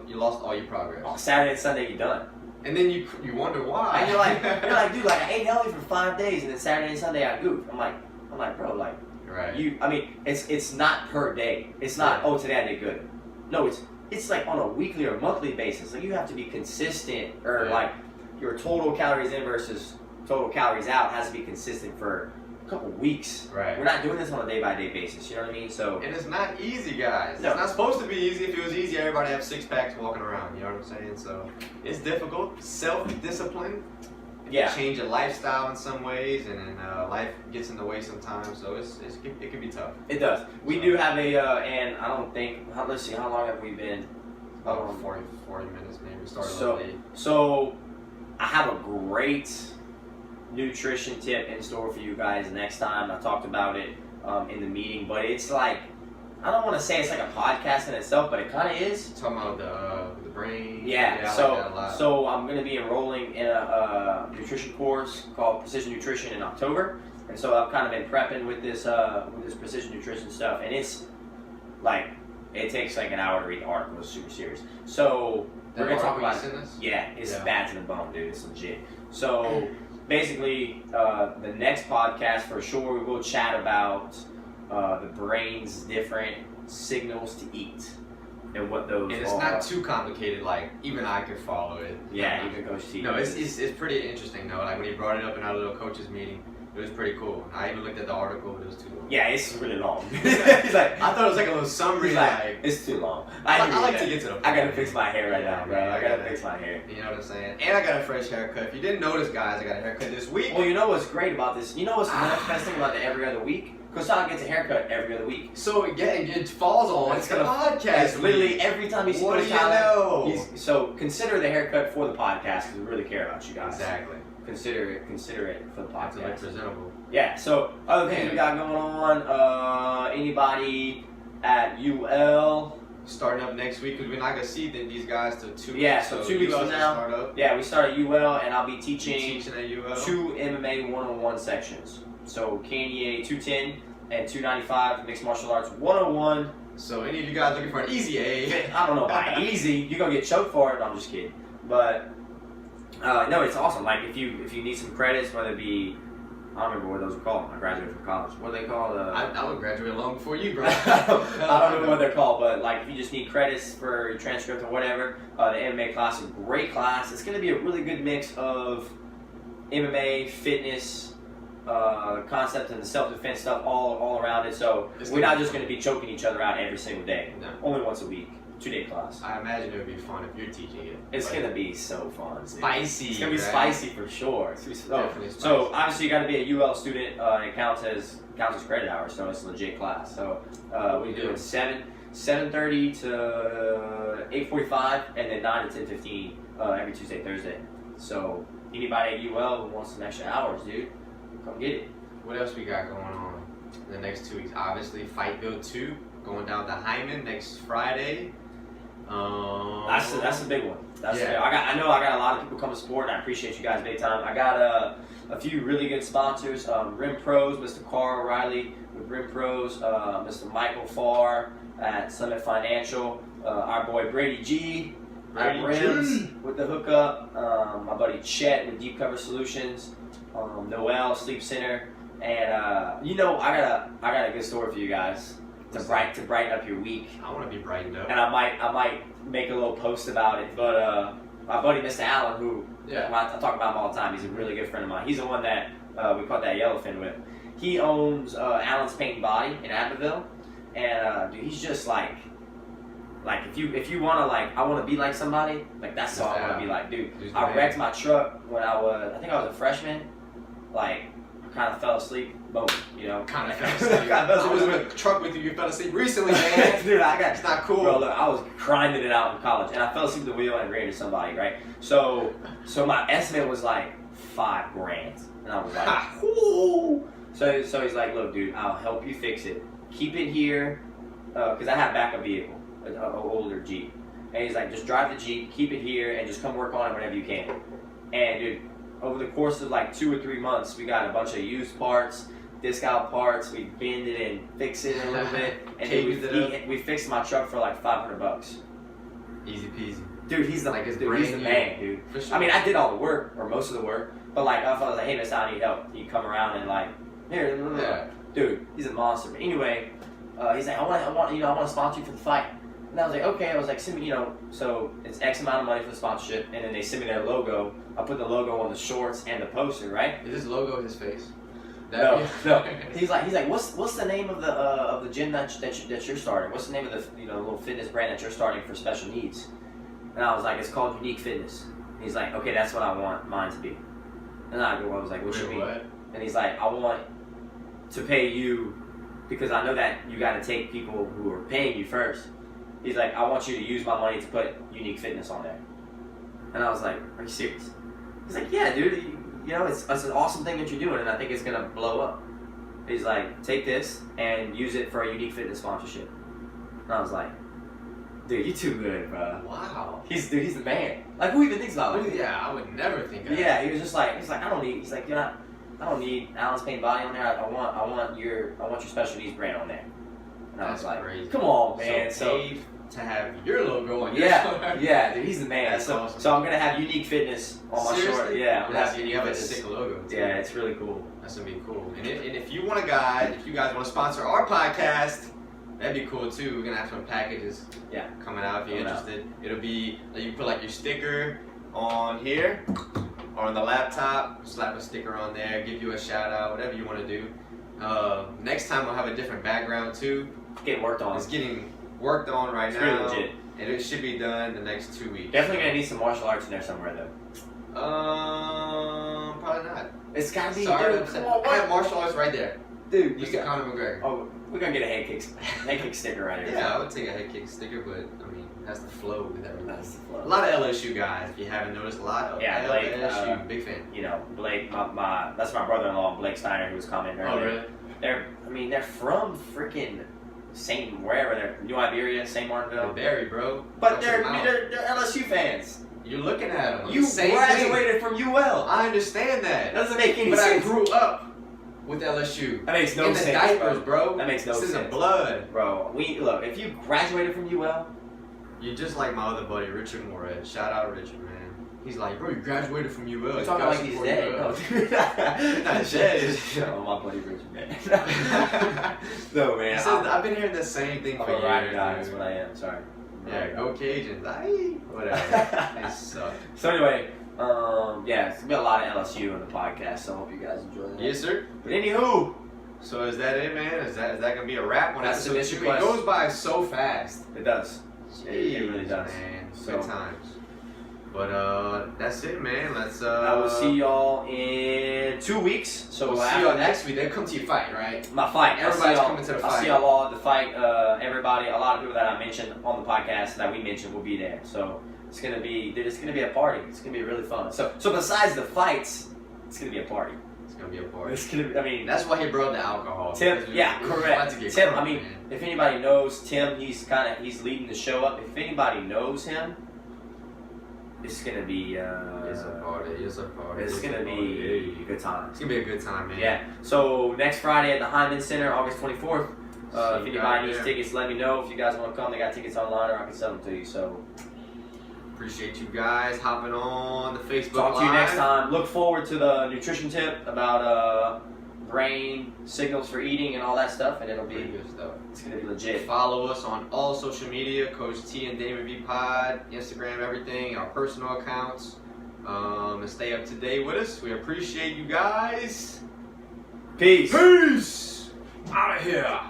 You lost all your progress. on Saturday and Sunday, you're done. And then you wonder why. And you're like, dude, like I ate healthy for 5 days, and then Saturday and Sunday I goofed. I'm like, bro, like, right. I mean, it's not per day. It's not, oh, today I did good. No, it's like on a weekly or monthly basis. Like you have to be consistent, or Right. like your total calories in versus total calories out has to be consistent for a couple weeks. Right. We're not doing this on a day-by-day basis. You know what I mean? So And it's not easy, guys. No. It's not supposed to be easy. If it was easy, everybody have 6 packs walking around. You know what I'm saying? So it's difficult. Self-discipline. yeah. Change your lifestyle in some ways, and then life gets in the way sometimes. So it can be tough. It does. We do have a, and I don't think, let's see, how long have we been? About 40 minutes maybe. Started a So, little late. so I have a great nutrition tip in store for you guys next time. I talked about it in the meeting, but it's like, I don't want to say it's like a podcast in itself, but it kind of is. Talking about the brain. Yeah, I so like that a lot. so I'm going to be enrolling in a nutrition course called Precision Nutrition in October, and so I've kind of been prepping with this precision nutrition stuff, and it's like it takes like an hour to read the article. It's super serious. So That we're going to talk article about you sent us? yeah, it's Yeah. bad to the bone, dude. It's legit. So basically, the next podcast for sure we will chat about the brain's different signals to eat and what those And it's are. not too complicated. Like even I could follow it. Yeah, even Coach T. No, it's pretty interesting though. Like when he brought it up in our little coaches meeting, it was pretty cool. I even looked at the article, but it was too long. Yeah, it's really long. He's like, I thought it was like a little summary. he's like, it's too long. I like to get to the point. I gotta fix my hair right now, bro. Yeah, I gotta fix my hair. You know what I'm saying? And I got a fresh haircut. If you didn't notice, guys, I got a haircut this week. Well, you know what's great about this? You know what's the next best thing about the every other week? Coach gets a haircut every other week. So again, it falls on It's the gonna- podcast. It's literally every time you see What Coach do you Tyler, know? so consider the haircut for the podcast because we really care about you guys. Exactly. Consider it for the Have to look podcast. presentable. Yeah. So other things we got going on. Anybody at UL starting up next week because we're not gonna see these guys till 2 weeks. Yeah, so 2 weeks from now. Start up. Yeah, we start at UL, and I'll be teaching at UL. 2 MMA one-on-one sections. So KNEA 210 and 295 mixed martial arts 101. So any of you guys looking for an easy A? I don't know about easy. You're gonna get choked for it. No, I'm just kidding. But no, it's awesome. Like if you need some credits, whether it be, I don't remember what those are called. I graduated from college. What are they called? I would graduate long before you, bro. I don't know what they're called, but like if you just need credits for your transcript or whatever, the MMA class is a great class. It's gonna be a really good mix of MMA, fitness, concept, and the self-defense stuff all around it. So we're not just gonna be choking each other out every single day. No. Only once a week. 2-day class. I imagine it would be fun if you're teaching it. It's gonna be so fun. Spicy. It's gonna be right? spicy for sure. It's Definitely spicy. So obviously you got to be a UL student. It counts as credit hours, so it's a legit class. So we do it 7:30 to 8:45, and then 9 to 10:15 every Tuesday, Thursday. So anybody at UL who wants some extra hours, dude, come get it. What else we got going on in the next 2 weeks? Obviously, Fightville 2 going down to Hyman next Friday. That's a big one. Yeah. I know I got a lot of people coming to support, and I appreciate you guys big time. I got a few really good sponsors. Rim Pros, Mr. Carl O'Reilly with Rim Pros, Mr. Michael Farr at Summit Financial, our boy Brady G at Rims with the hookup, my buddy Chet with Deep Cover Solutions, Noel Sleep Center, and I got a good story for you guys. To brighten up your week. I want to be brightened up. And I might make a little post about it. But my buddy Mr. Allen, who I talk about him all the time, he's a really good friend of mine. He's the one that we caught that yellowfin with. He owns Allen's Paint and Body in Abbeville, and dude, he's just like if you wanna I wanna be like somebody, like that's all I wanna be like, dude. I wrecked my truck when I was a freshman, I kind of fell asleep. Boom, Kind of fell asleep. I was in a truck with you. You fell asleep recently, man. Dude, it's not cool. Bro, look, I was grinding it out in college, and I fell asleep at the wheel and ran into somebody, right? So my estimate was like $5,000, and I was like, whoo. So he's like, look, dude, I'll help you fix it. Keep it here, because I have backup vehicle, an older Jeep, and he's like, just drive the Jeep, keep it here, and just come work on it whenever you can. And dude, over the course of 2 or 3 months, we got a bunch of used parts, disc out parts. We bend it and fix it a little bit, and we fixed my truck for $500. Easy peasy. Dude, he's the man, dude. For sure. I mean, I did all the work, or most of the work, but if I was like, hey, miss, I need help, he'd come around and here, dude, he's a monster. But anyway, he's like, I want to sponsor you for the fight. And I was like, okay. I was like, send me, so it's X amount of money for the sponsorship, and then they send me their logo. I put the logo on the shorts and the poster, right? Is his logo his face? No. He's like, what's the name of the gym that you're starting? What's the name of the little fitness brand that you're starting for special needs? And I was like, it's called Unique Fitness. And he's like, okay, that's what I want mine to be. And I was like, what you mean? What? And he's like, I want to pay you because I know that you got to take people who are paying you first. He's like, I want you to use my money to put Unique Fitness on there. And I was like, are you serious? He's like, yeah, dude. It's an awesome thing that you're doing, and I think it's gonna blow up. He's like, take this and use it for a Unique Fitness sponsorship. And I was like, dude, you too good, bro. Wow. He's the man. Who even thinks about it? Yeah, I would never think of that. Yeah, he was just like, I don't need. He's like, I don't need Allen's Paint Body on there. I want your special needs brand on there. And I was like, crazy. Come on, man. So to have your logo on your yeah, dude, he's the man. That's awesome. So I'm gonna have Unique Fitness on my short. Yeah, I'm gonna have you have a sick logo too. Yeah, it's really cool. That's gonna be cool. And if you want a guide, if you guys want to sponsor our podcast, that'd be cool too. We're gonna have some packages coming out if you're interested. It'll be you put your sticker on here or on the laptop, slap a sticker on there, give you a shout out, whatever you want to do. Next time we'll have a different background too. Getting worked on. It's getting worked on right now. It's really legit. And it should be done the next 2 weeks. Definitely gonna need some martial arts in there somewhere though. Probably not. It's gotta be. Sorry, Dude, come on, I have martial arts right there. Dude, Mr. Conor McGregor. Oh, we're gonna get a head kick sticker right here. Yeah, I would take a head kick sticker, but I mean, it has to flow with everything. That's the flow. A lot of LSU guys, if you haven't noticed, a lot of Blake, LSU, big fan. Blake, that's my brother-in-law, Blake Steiner, who was commenting earlier. Oh, really? They're from freaking St. wherever they're New Iberia, St. Martinville. Barry, bro. But they're LSU fans. You're looking at them. You graduated from UL. I understand that. That doesn't make any but sense. I grew up with LSU. That makes no in the sense, diapers, bro. That makes no sense. This is the blood. Bro, look, if you graduated from UL, you're just like my other buddy, Richard Moret. Shout out Richard, man. He's like, bro, you graduated from UL. You're talking like he's dead. No, dude. Not dead. Oh, my buddy Richard, man. No, man. He says, I've been hearing the same thing for I'm a ride or years. die, that's what I am. Sorry. Yeah, go Cajuns. Whatever. They suck. So anyway, yeah, it's gonna be a lot of LSU on the podcast, so I hope you guys enjoy that. Yes, sir. But anywho, so is that it, man? Is that gonna be a wrap on That's episode the 2? mission It goes by so fast. it does. It really does. Man, So- good times. But that's it, man. Let's. I will see y'all in 2 weeks. So We'll see y'all next week. Then come to your fight, right? My fight. Everybody's coming to the I'll fight. see y'all all at the fight. Everybody, a lot of people that I mentioned on the podcast that we mentioned will be there. So it's gonna be a party. It's gonna be really fun. So besides the fights, it's gonna be a party. It's gonna be a party. It's gonna be, I mean, That's why he brought the alcohol. Tim. because Yeah, we were correct. about to get Tim. crunk, I mean, man. if anybody knows Tim, he's leading the show up. If anybody knows him, it's gonna be. It's a party. It's a party. It's gonna be a good time. It's gonna be a good time, man. Yeah. So next Friday at the Hyman Center, August 24th. See If you anybody guys needs there. tickets, let me know. If you guys want to come, they got tickets online, or I can sell them to you. So Appreciate you guys hopping on the Facebook talk to you Live. next time. Look forward to the nutrition tip about brain signals for eating and all that stuff, and it'll Pretty be good stuff. it's gonna be legit. Follow us on all social media, Coach T and Damon V Pod, Instagram, everything, our personal accounts, and stay up to date with us. We appreciate you guys. Peace. Peace. Out of here.